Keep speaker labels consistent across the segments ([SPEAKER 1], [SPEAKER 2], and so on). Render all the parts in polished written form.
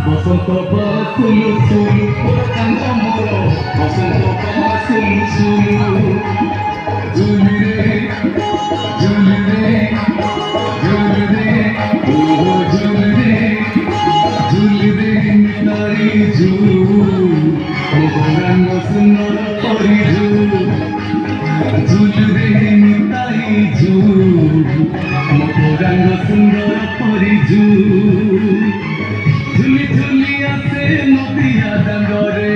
[SPEAKER 1] বসন্ত পাখুল সুলু কান্ত মোর বসন্ত পাখুল সুলু ঝুলি রে ঝুলি রে ঝুলি রে ও ঝুলি রে ঝুলি রে তারি ঝুলু রঙ সুন্দর পরি ঝুলু ঝুলি রে তারি ঝুলু রঙ সুন্দর পরি ঝুলু ঝুলি ঝুলি আছে নদিয়া দাঁড়রে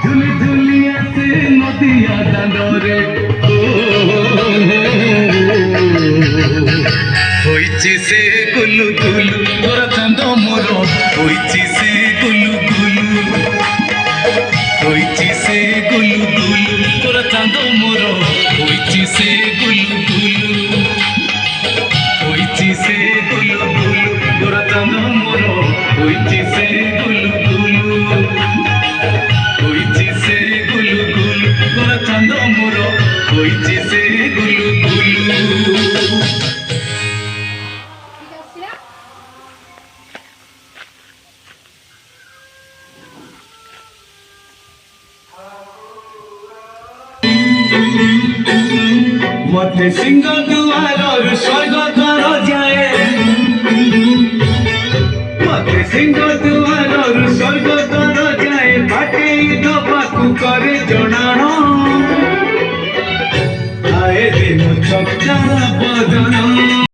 [SPEAKER 1] ঝুলি ঝুলি আছে নদিয়া দাঁড়রে হইছি সে গুলু গুলু তোর চাঁদ মোর হইছি সে গুলু গুলু হইছি সে গুলু গুলু তোর চাঁদ মোর হইছি সে গুলু গুলু হইছি সে গুলু গুলু তোর চাঁদ মোর হইছি সে গুলু গুলু হইছি সে গুলু গুলু তোর চাঁদ মোর হইছি সে গুলু গুলু। What they sing